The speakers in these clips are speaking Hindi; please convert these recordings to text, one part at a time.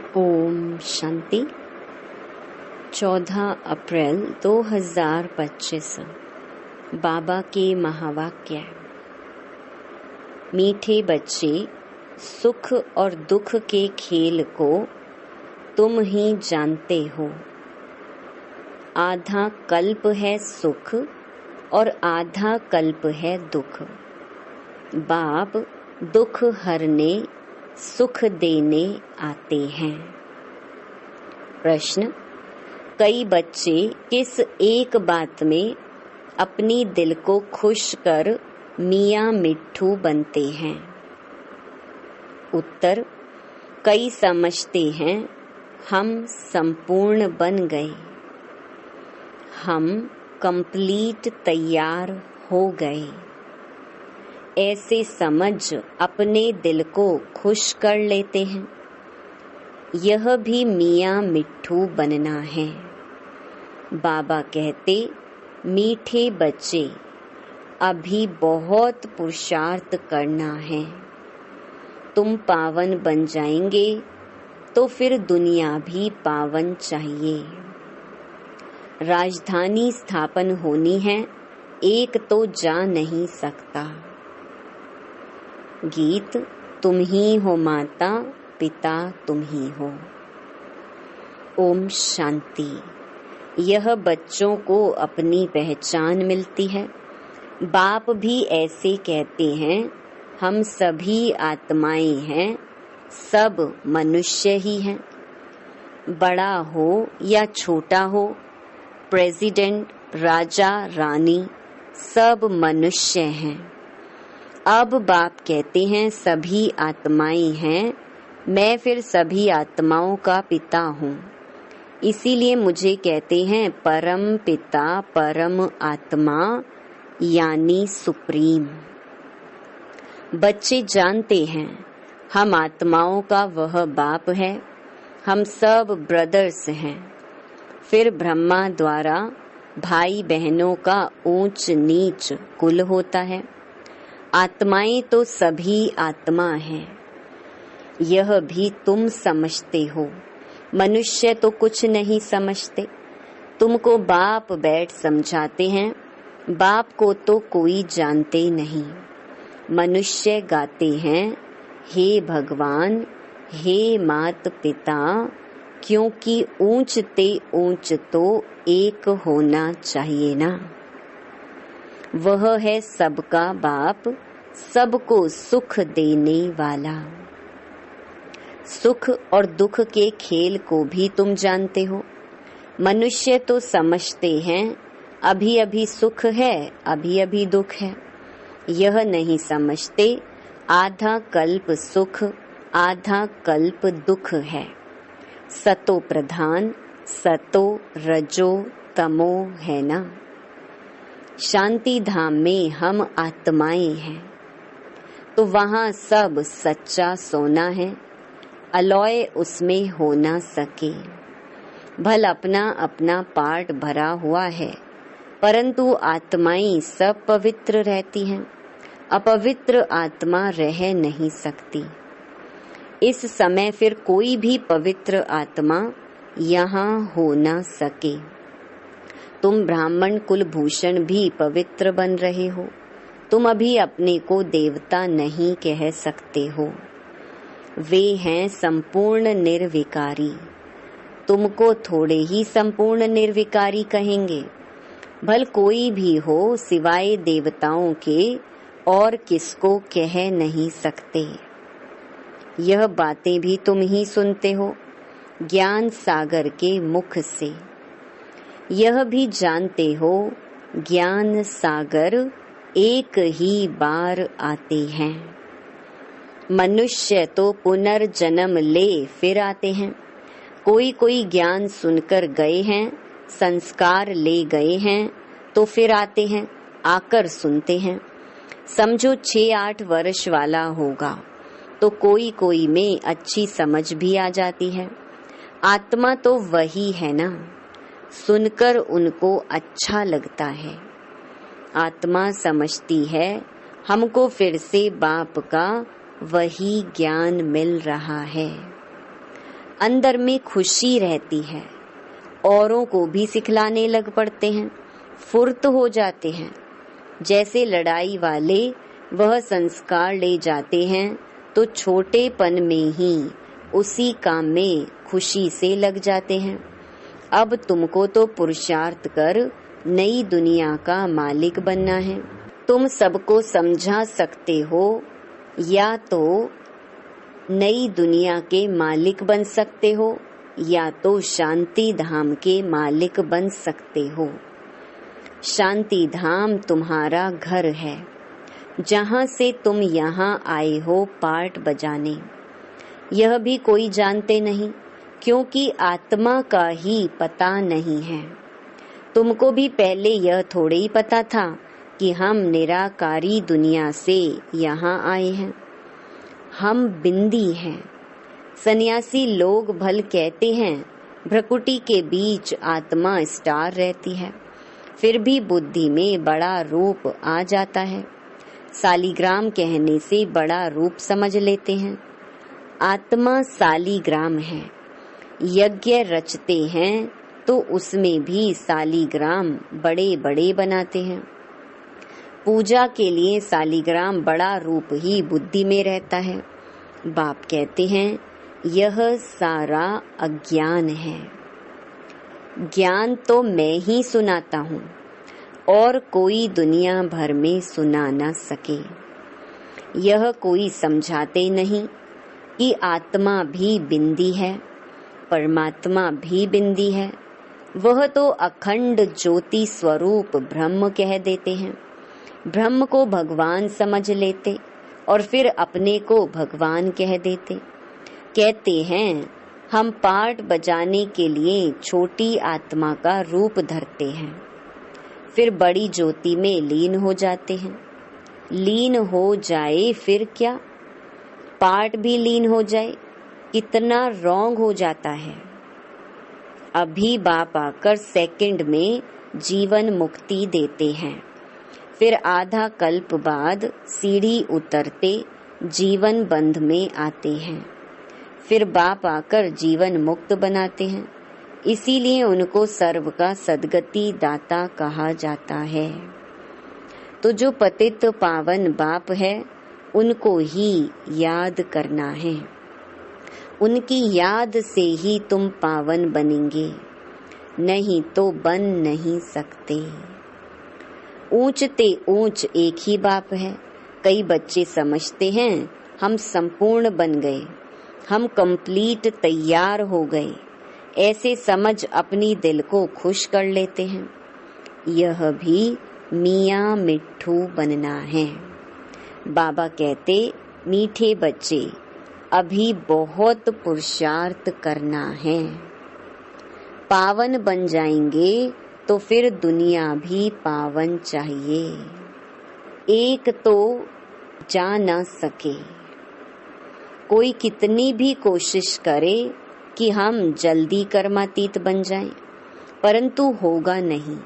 ओम शांति। 14 अप्रैल 2025 बाबा के महावाक्य। मीठे बच्चे, सुख और दुख के खेल को तुम ही जानते हो। आधा कल्प है सुख और आधा कल्प है दुख। बाप दुख हरने सुख देने आते हैं। प्रश्न: कई बच्चे किस एक बात में अपनी दिल को खुश कर मियाँ मिट्ठू बनते हैं? उत्तर: कई समझते हैं हम संपूर्ण बन गए, हम कंप्लीट तैयार हो गए। ऐसे समझ अपने दिल को खुश कर लेते हैं। यह भी मियाँ मिट्ठू बनना है। बाबा कहते, मीठे बच्चे, अभी बहुत पुरुषार्थ करना है। तुम पावन बन जाएंगे तो फिर दुनिया भी पावन चाहिए। राजधानी स्थापन होनी है, एक तो जा नहीं सकता। गीत: तुम ही हो माता, पिता तुम ही हो। ओम शांति। यह बच्चों को अपनी पहचान मिलती है। बाप भी ऐसे कहते हैं, हम सभी आत्माएं हैं, सब मनुष्य ही हैं। बड़ा हो या छोटा हो, प्रेसिडेंट, राजा, रानी, सब मनुष्य हैं। अब बाप कहते हैं, सभी आत्माएं हैं, मैं फिर सभी आत्माओं का पिता हूँ। इसीलिए मुझे कहते हैं परम पिता, परम आत्मा यानी सुप्रीम। बच्चे जानते हैं हम आत्माओं का वह बाप है, हम सब ब्रदर्स हैं। फिर ब्रह्मा द्वारा भाई बहनों का ऊंच नीच कुल होता है। आत्माएं तो सभी आत्मा हैं। यह भी तुम समझते हो। मनुष्य तो कुछ नहीं समझते। तुमको बाप बैठ समझाते हैं, बाप को तो कोई जानते नहीं। मनुष्य गाते हैं, हे भगवान, हे मात पिता, क्योंकि ऊंच ते ऊंच तो एक होना चाहिए ना। वह है सबका बाप, सबको सुख देने वाला। सुख और दुख के खेल को भी तुम जानते हो। मनुष्य तो समझते हैं अभी अभी सुख है, अभी अभी दुख है। यह नहीं समझते आधा कल्प सुख, आधा कल्प दुख है। सतो प्रधान, सतो रजो तमो है ना। शांति धाम में हम आत्माएं हैं, तो वहाँ सब सच्चा सोना है, अलॉय उसमें हो ना सके। भल अपना अपना पार्ट भरा हुआ है, परंतु आत्माएं सब पवित्र रहती हैं। अपवित्र आत्मा रह नहीं सकती। इस समय फिर कोई भी पवित्र आत्मा यहाँ हो ना सके। तुम ब्राह्मण कुलभूषण भी पवित्र बन रहे हो। तुम अभी अपने को देवता नहीं कह सकते हो। वे हैं संपूर्ण निर्विकारी। तुमको थोड़े ही संपूर्ण निर्विकारी कहेंगे। भल कोई भी हो सिवाय देवताओं के और किसको कह नहीं सकते। यह बातें भी तुम ही सुनते हो ज्ञान सागर के मुख से। यह भी जानते हो ज्ञान सागर एक ही बार आते हैं। मनुष्य तो पुनर्जन्म ले फिर आते हैं। कोई कोई ज्ञान सुनकर गए हैं, संस्कार ले गए हैं, तो फिर आते हैं, आकर सुनते हैं। समझो 6-8 वर्ष वाला होगा तो कोई कोई में अच्छी समझ भी आ जाती है। आत्मा तो वही है ना, सुनकर उनको अच्छा लगता है। आत्मा समझती है हमको फिर से बाप का वही ज्ञान मिल रहा है। अंदर में खुशी रहती है, औरों को भी सिखलाने लग पड़ते हैं, फुर्त हो जाते हैं। जैसे लड़ाई वाले वह संस्कार ले जाते हैं तो छोटेपन में ही उसी काम में खुशी से लग जाते हैं। अब तुमको तो पुरुषार्थ कर नई दुनिया का मालिक बनना है। तुम सबको समझा सकते हो या तो नई दुनिया के मालिक बन सकते हो या तो शांति धाम के मालिक बन सकते हो। शांति धाम तुम्हारा घर है, जहाँ से तुम यहाँ आए हो पार्ट बजाने। यह भी कोई जानते नहीं, क्योंकि आत्मा का ही पता नहीं है। तुमको भी पहले यह थोड़े ही पता था कि हम निराकारी दुनिया से यहाँ आए हैं। हम बिंदी हैं। सन्यासी लोग भल कहते हैं भ्रकुटी के बीच आत्मा स्टार रहती है, फिर भी बुद्धि में बड़ा रूप आ जाता है। सालीग्राम कहने से बड़ा रूप समझ लेते हैं। आत्मा सालीग्राम है। यज्ञ रचते हैं तो उसमें भी सालीग्राम बड़े बड़े बनाते हैं। पूजा के लिए सालीग्राम बड़ा रूप ही बुद्धि में रहता है। बाप कहते हैं यह सारा अज्ञान है। ज्ञान तो मैं ही सुनाता हूँ और कोई दुनिया भर में सुना न सके। यह कोई समझाते नहीं कि आत्मा भी बिंदी है, परमात्मा भी बिंदी है। वह तो अखंड ज्योति स्वरूप ब्रह्म कह देते हैं। ब्रह्म को भगवान समझ लेते और फिर अपने को भगवान कह देते। कहते हैं हम पार्ट बजाने के लिए छोटी आत्मा का रूप धरते हैं, फिर बड़ी ज्योति में लीन हो जाते हैं। लीन हो जाए फिर क्या, पार्ट भी लीन हो जाए, कितना रॉन्ग हो जाता है। अभी बाप आकर सेकंड में जीवन मुक्ति देते हैं, फिर आधा कल्प बाद सीढ़ी उतरते जीवन बंध में आते हैं, फिर बाप आकर जीवन मुक्त बनाते हैं। इसीलिए उनको सर्व का सद्गति दाता कहा जाता है। तो जो पतित पावन बाप है उनको ही याद करना है। उनकी याद से ही तुम पावन बनेंगे, नहीं तो बन नहीं सकते। ऊंचते ऊंच एक ही बाप है। कई बच्चे समझते हैं हम संपूर्ण बन गए, हम कंप्लीट तैयार हो गए। ऐसे समझ अपनी दिल को खुश कर लेते हैं। यह भी मियाँ मिट्ठू बनना है। बाबा कहते मीठे बच्चे अभी बहुत पुरुषार्थ करना है। पावन बन जाएंगे तो फिर दुनिया भी पावन चाहिए। एक तो जा न सके, कोई कितनी भी कोशिश करे कि हम जल्दी कर्मातीत बन जाएं, परंतु होगा नहीं।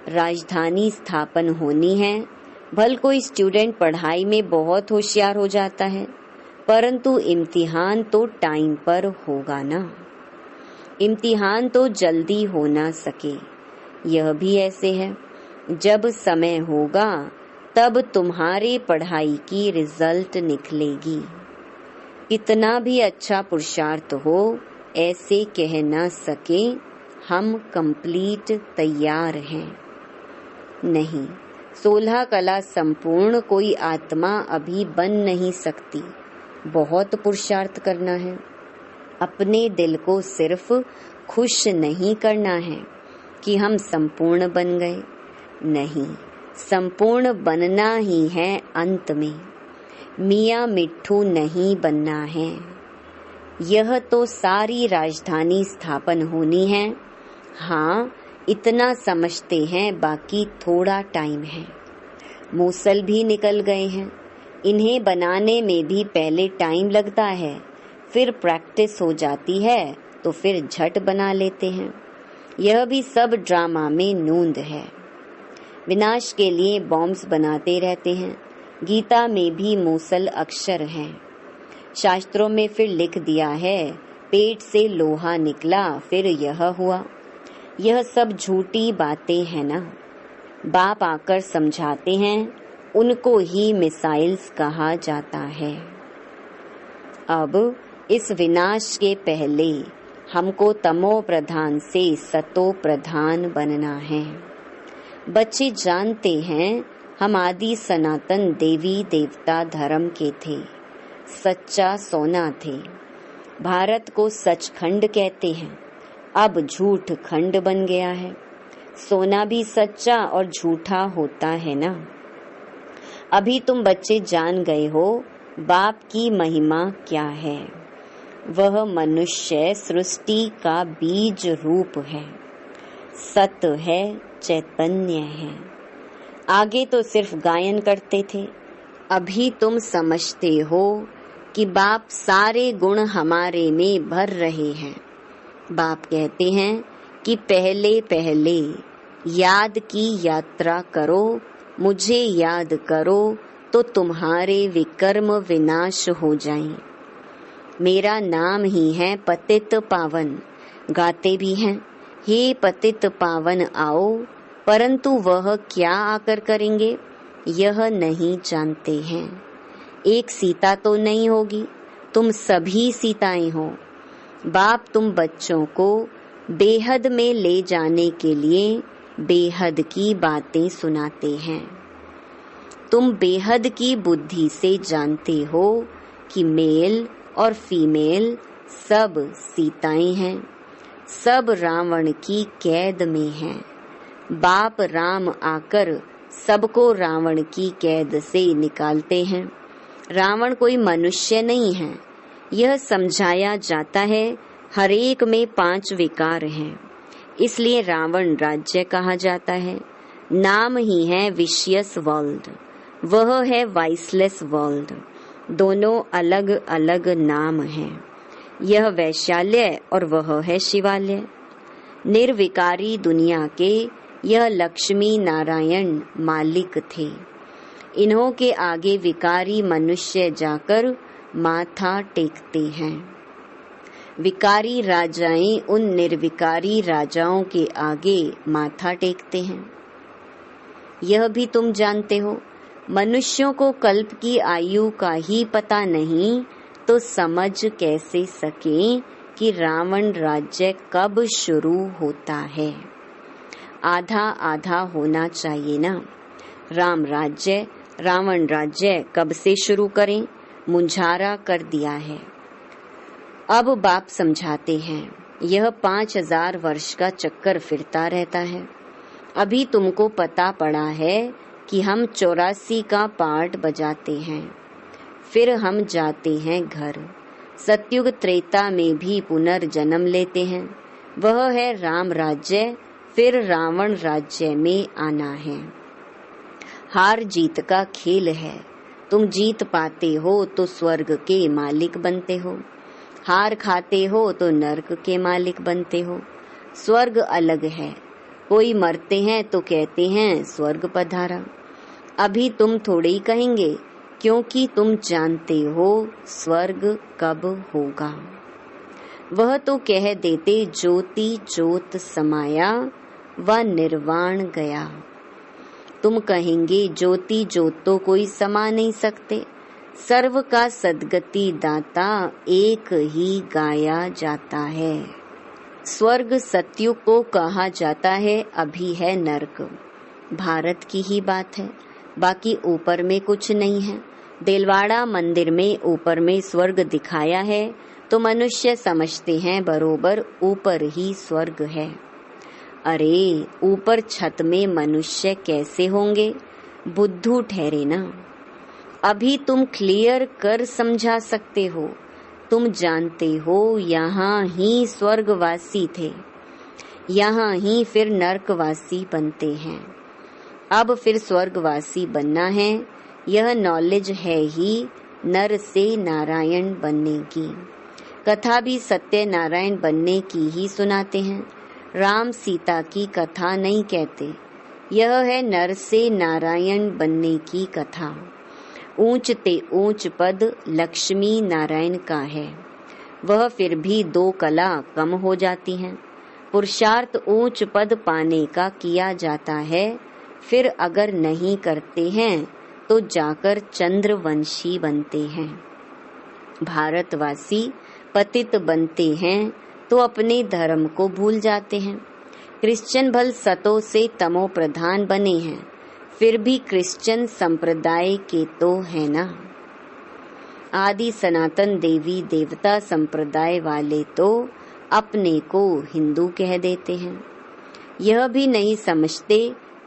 राजधानी स्थापन होनी है। भल कोई स्टूडेंट पढ़ाई में बहुत होशियार हो जाता है, परंतु इम्तिहान तो टाइम पर होगा ना। इम्तिहान तो जल्दी हो ना सके। यह भी ऐसे है, जब समय होगा तब तुम्हारे पढ़ाई की रिजल्ट निकलेगी। कितना भी अच्छा पुरुषार्थ हो, ऐसे कह ना सके हम कंप्लीट तैयार हैं। नहीं, 16 कला संपूर्ण कोई आत्मा अभी बन नहीं सकती। बहुत पुरुषार्थ करना है। अपने दिल को सिर्फ खुश नहीं करना है कि हम संपूर्ण बन गए। नहीं, संपूर्ण बनना ही है अंत में। मियाँ मिट्ठू नहीं बनना है। यह तो सारी राजधानी स्थापन होनी है। हाँ, इतना समझते हैं, बाकी थोड़ा टाइम है। मूसल भी निकल गए हैं। इन्हें बनाने में भी पहले टाइम लगता है, फिर प्रैक्टिस हो जाती है तो फिर झट बना लेते हैं। यह भी सब ड्रामा में नूंद है। विनाश के लिए बॉम्ब्स बनाते रहते हैं। गीता में भी मूसल अक्षर हैं। शास्त्रों में फिर लिख दिया है पेट से लोहा निकला, फिर यह हुआ। यह सब झूठी बातें हैं ना। बाप आकर समझाते हैं, उनको ही मिसाइल्स कहा जाता है। अब इस विनाश के पहले हमको तमो प्रधान से सतो प्रधान बनना है। बच्चे जानते हैं हम आदि सनातन देवी देवता धर्म के थे, सच्चा सोना थे। भारत को सचखंड कहते हैं, अब झूठ खंड बन गया है। सोना भी सच्चा और झूठा होता है ना। अभी तुम बच्चे जान गए हो बाप की महिमा क्या है। वह मनुष्य सृष्टि का बीज रूप है, सत्य है, चैतन्य है। आगे तो सिर्फ गायन करते थे, अभी तुम समझते हो कि बाप सारे गुण हमारे में भर रहे हैं। बाप कहते हैं कि पहले पहले याद की यात्रा करो, मुझे याद करो तो तुम्हारे विकर्म विनाश हो जाएं। मेरा नाम ही है पतित पावन। गाते भी हैं, हे पतित पावन आओ, परंतु वह क्या आकर करेंगे यह नहीं जानते हैं। एक सीता तो नहीं होगी, तुम सभी सीताएं हो। बाप तुम बच्चों को बेहद में ले जाने के लिए बेहद की बातें सुनाते हैं। तुम बेहद की बुद्धि से जानते हो कि मेल और फीमेल सब सीताएं हैं, सब रावण की कैद में हैं। बाप राम आकर सबको रावण की कैद से निकालते हैं। रावण कोई मनुष्य नहीं है, यह समझाया जाता है। हर एक में 5 विकार हैं, इसलिए रावण राज्य कहा जाता है। नाम ही है विशियस वर्ल्ड, वह है वाइसलेस वर्ल्ड। दोनों अलग अलग नाम हैं। यह वैशाल्य और वह है शिवालय। निर्विकारी दुनिया के यह लक्ष्मी नारायण मालिक थे। इन्हों के आगे विकारी मनुष्य जाकर माथा टेकते हैं। विकारी राजाएं उन निर्विकारी राजाओं के आगे माथा टेकते हैं। यह भी तुम जानते हो, मनुष्यों को कल्प की आयु का ही पता नहीं तो समझ कैसे सके कि रावण राज्य कब शुरू होता है। आधा आधा होना चाहिए ना। राम राज्य रावण राज्य कब से शुरू करें, मुंझारा कर दिया है। अब बाप समझाते हैं, यह 5000 वर्ष का चक्कर फिरता रहता है। अभी तुमको पता पड़ा है कि हम 84 का पार्ट बजाते हैं, फिर हम जाते हैं घर। सतयुग त्रेता में भी पुनर्जन्म लेते हैं, वह है राम राज्य, फिर रावण राज्य में आना है। हार जीत का खेल है। तुम जीत पाते हो तो स्वर्ग के मालिक बनते हो, हार खाते हो तो नरक के मालिक बनते हो। स्वर्ग अलग है, कोई मरते हैं तो कहते हैं स्वर्ग पधारा। अभी तुम थोड़े ही कहेंगे, क्योंकि तुम जानते हो स्वर्ग कब होगा। वह तो कह देते ज्योति ज्योत समाया व निर्वाण गया। तुम कहेंगे ज्योति ज्योत तो कोई समा नहीं सकते, सर्व का सद्गति दाता एक ही गाया जाता है। स्वर्ग सतयुग को कहा जाता है, अभी है नरक। भारत की ही बात है, बाकी ऊपर में कुछ नहीं है। देलवाड़ा मंदिर में ऊपर में स्वर्ग दिखाया है तो मनुष्य समझते हैं बरोबर ऊपर ही स्वर्ग है। अरे ऊपर छत में मनुष्य कैसे होंगे, बुद्धू ठहरे ना। अभी तुम क्लियर कर समझा सकते हो। तुम जानते हो यहाँ ही स्वर्गवासी थे, यहाँ ही फिर नरकवासी बनते हैं। अब फिर स्वर्गवासी बनना है, यह नॉलेज है ही नर से नारायण बनने की। कथा भी सत्य नारायण बनने की ही सुनाते हैं, राम सीता की कथा नहीं कहते। यह है नर से नारायण बनने की कथा। ऊंच ते ऊंच पद लक्ष्मी नारायण का है। वह फिर भी 2 कला कम हो जाती हैं। पुरुषार्थ ऊंच पद पाने का किया जाता है, फिर अगर नहीं करते हैं तो जाकर चंद्रवंशी बनते हैं। भारतवासी पतित बनते हैं तो अपने धर्म को भूल जाते हैं। क्रिश्चियन भल सतो से तमो प्रधान बने हैं, फिर भी क्रिश्चियन संप्रदाय के तो है ना। आदि सनातन देवी देवता संप्रदाय वाले तो अपने को हिंदू कह देते हैं। यह भी नहीं समझते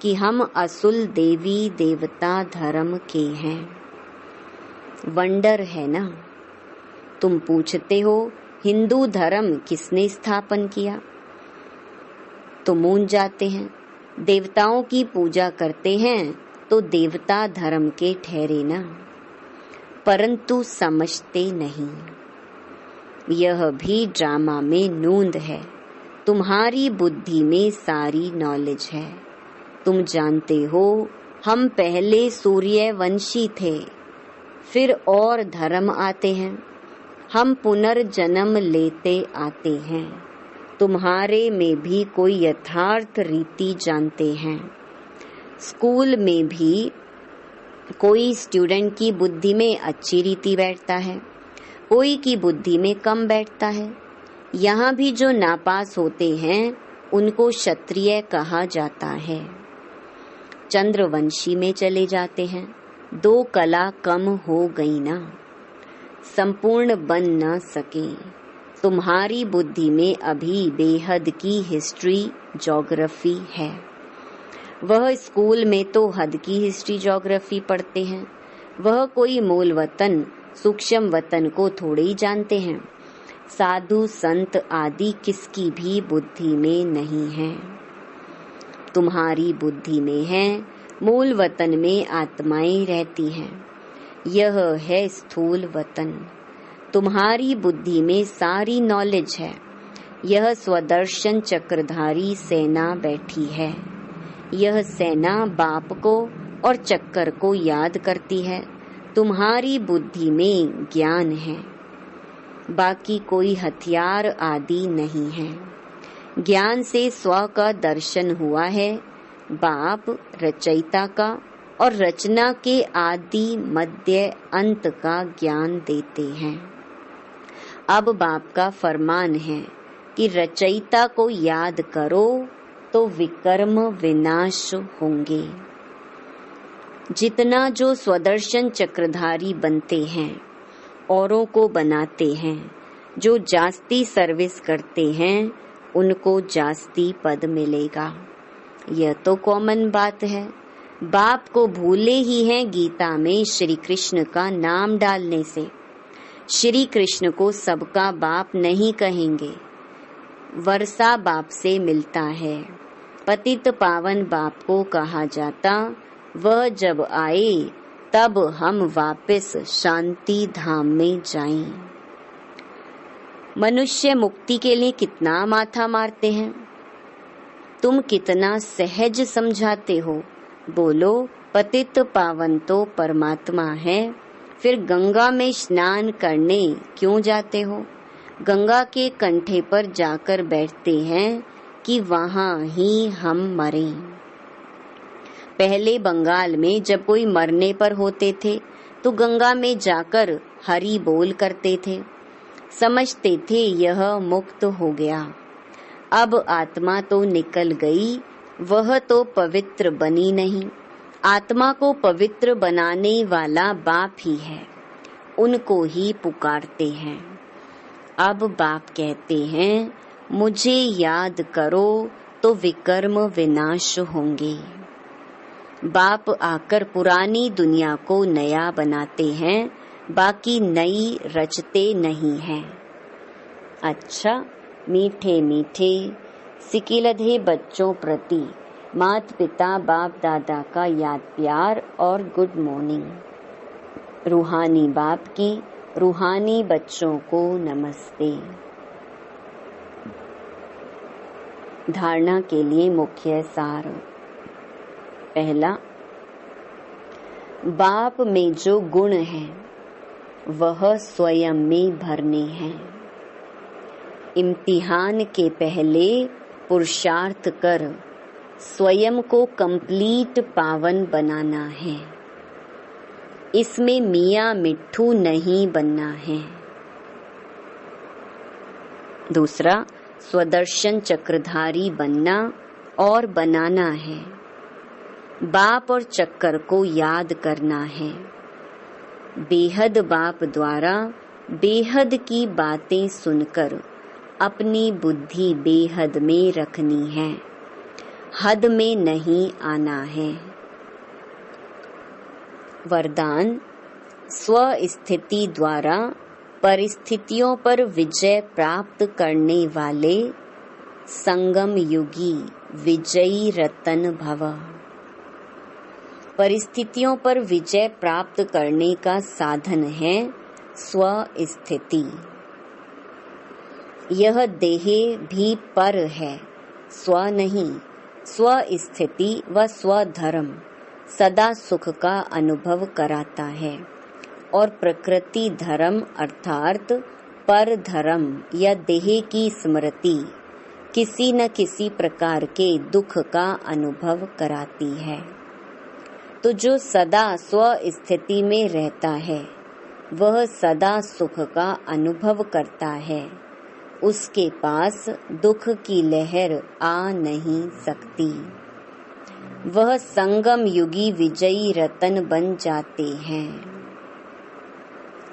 कि हम असुल देवी देवता धर्म के हैं। वंडर है ना। तुम पूछते हो हिंदू धर्म किसने स्थापन किया, तो मूंझ जाते हैं। देवताओं की पूजा करते हैं तो देवता धर्म के ठहरे ना, परंतु समझते नहीं। यह भी ड्रामा में नूंद है। तुम्हारी बुद्धि में सारी नॉलेज है। तुम जानते हो हम पहले सूर्यवंशी थे, फिर और धर्म आते हैं, हम पुनर्जन्म लेते आते हैं। तुम्हारे में भी कोई यथार्थ रीति जानते हैं। स्कूल में भी कोई स्टूडेंट की बुद्धि में अच्छी रीति बैठता है, कोई की बुद्धि में कम बैठता है। यहाँ भी जो नापास होते हैं उनको क्षत्रिय कहा जाता है। चंद्रवंशी में चले जाते हैं। 2 कला कम हो गई ना, संपूर्ण बन न सके। तुम्हारी बुद्धि में अभी बेहद की हिस्ट्री ज्योग्राफी है। वह स्कूल में तो हद की हिस्ट्री ज्योग्राफी पढ़ते हैं। वह कोई मूल वतन सूक्ष्म वतन को थोड़े ही जानते हैं। साधु संत आदि किसकी भी बुद्धि में नहीं है। तुम्हारी बुद्धि में है। मूल वतन में आत्माएं रहती हैं। यह है स्थूल वतन। तुम्हारी बुद्धि में सारी नॉलेज है। यह स्वदर्शन चक्रधारी सेना बैठी है। यह सेना बाप को और चक्कर को याद करती है। तुम्हारी बुद्धि में ज्ञान है, बाकी कोई हथियार आदि नहीं है। ज्ञान से स्व का दर्शन हुआ है। बाप रचयिता का और रचना के आदि मध्य अंत का ज्ञान देते हैं। अब बाप का फरमान है कि रचयिता को याद करो तो विकर्म विनाश होंगे। जितना जो स्वदर्शन चक्रधारी बनते हैं, औरों को बनाते हैं, जो जास्ती सर्विस करते हैं, उनको जास्ती पद मिलेगा। यह तो कॉमन बात है। बाप को भूले ही हैं गीता में श्री कृष्ण का नाम डालने से। श्री कृष्ण को सबका बाप नहीं कहेंगे। वर्षा बाप से मिलता है। पतित पावन बाप को कहा जाता। वह जब आए तब हम वापस शांति धाम में जाएं। मनुष्य मुक्ति के लिए कितना माथा मारते हैं। तुम कितना सहज समझाते हो। बोलो पतित पावन तो परमात्मा है, फिर गंगा में स्नान करने क्यों जाते हो। गंगा के कंठे पर जाकर बैठते हैं कि वहां ही हम मरें। पहले बंगाल में जब कोई मरने पर होते थे तो गंगा में जाकर हरि बोल करते थे। समझते थे यह मुक्त हो गया। अब आत्मा तो निकल गई, वह तो पवित्र बनी नहीं। आत्मा को पवित्र बनाने वाला बाप ही है, उनको ही पुकारते हैं। अब बाप कहते हैं मुझे याद करो तो विकर्म विनाश होंगे। बाप आकर पुरानी दुनिया को नया बनाते हैं, बाकी नई रचते नहीं हैं। अच्छा, मीठे मीठे सिकिलधे बच्चों प्रति माता पिता बाप दादा का याद प्यार और गुड मॉर्निंग। रूहानी बाप की रूहानी बच्चों को नमस्ते। धारणा के लिए मुख्य सार। पहला, बाप में जो गुण हैं वह स्वयं में भरने हैं। इम्तिहान के पहले पुरुषार्थ कर स्वयं को कंप्लीट पावन बनाना है। इसमें मियाँ मिट्ठू नहीं बनना है। दूसरा, स्वदर्शन चक्रधारी बनना और बनाना है। बाप और चक्कर को याद करना है। बेहद बाप द्वारा बेहद की बातें सुनकर अपनी बुद्धि बेहद में रखनी है, हद में नहीं आना है। वरदान, स्व स्थिति द्वारा परिस्थितियों पर विजय प्राप्त करने वाले संगम युगी विजयी रतन भव। परिस्थितियों पर विजय प्राप्त करने का साधन है स्व स्थिति। यह देह भी पर है, स्व नहीं। स्व स्थिति व स्वधर्म सदा सुख का अनुभव कराता है और प्रकृति धर्म अर्थात पर धर्म या देह की स्मृति किसी न किसी प्रकार के दुख का अनुभव कराती है। तो जो सदा स्व स्थिति में रहता है वह सदा सुख का अनुभव करता है। उसके पास दुख की लहर आ नहीं सकती। वह संगम युगी विजयी रतन बन जाते हैं।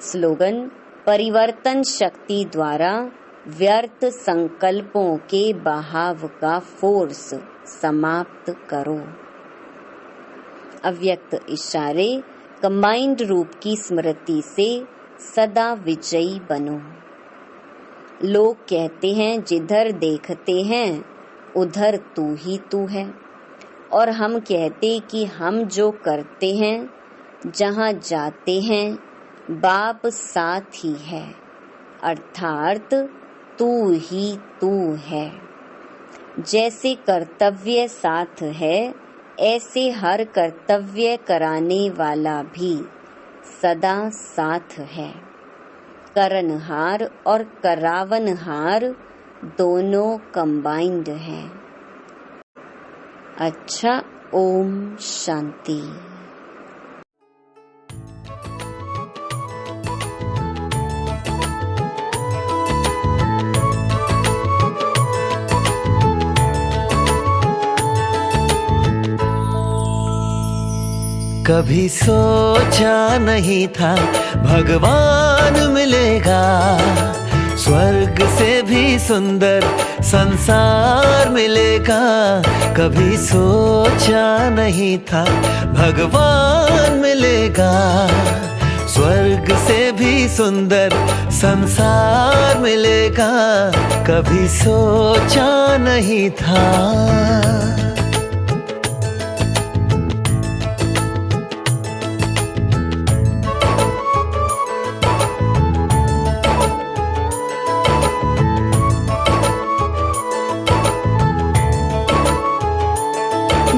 स्लोगन, परिवर्तन शक्ति द्वारा व्यर्थ संकल्पों के बहाव का फोर्स समाप्त करो। अव्यक्त इशारे कंबाइंड रूप की स्मृति से सदा विजयी बनो। लोग कहते हैं जिधर देखते हैं उधर तू ही तू है, और हम कहते कि हम जो करते हैं जहाँ जाते हैं बाप साथ ही है, अर्थात तू ही तू है। जैसे कर्तव्य साथ है ऐसे हर कर्तव्य कराने वाला भी सदा साथ है। करनहार और करावनहार दोनों कंबाइंड है। अच्छा, ओम शांति। कभी सोचा नहीं था भगवान मिलेगा, स्वर्ग से भी सुंदर संसार मिलेगा। कभी सोचा नहीं था भगवान मिलेगा, स्वर्ग से भी सुंदर संसार मिलेगा। कभी सोचा नहीं था।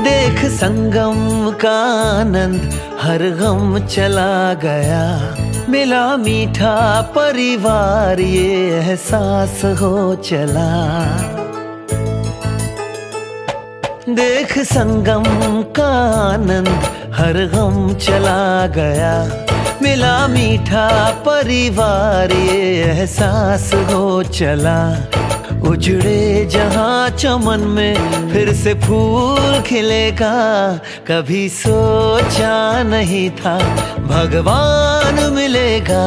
देख संगम का आनंद हर गम चला गया, मिला मीठा परिवार ये एहसास हो चला। देख संगम का आनंद हर गम चला गया, मिला मीठा परिवार ये एहसास हो चला। उजड़े जहाँ चमन में फिर से फूल खिलेगा। कभी सोचा नहीं था भगवान मिलेगा,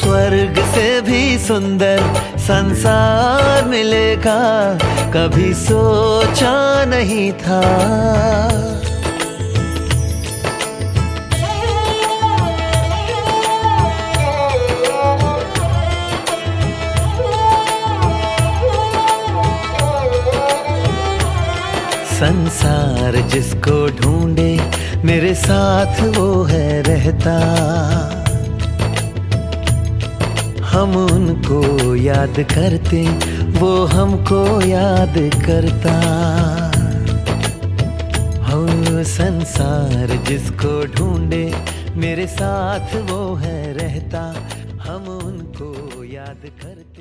स्वर्ग से भी सुंदर संसार मिलेगा। कभी सोचा नहीं था। संसार जिसको ढूंढे मेरे साथ वो है रहता। हम उनको याद करते वो हमको याद करता। हो संसार जिसको ढूंढे मेरे साथ वो है रहता। हम उनको याद करते।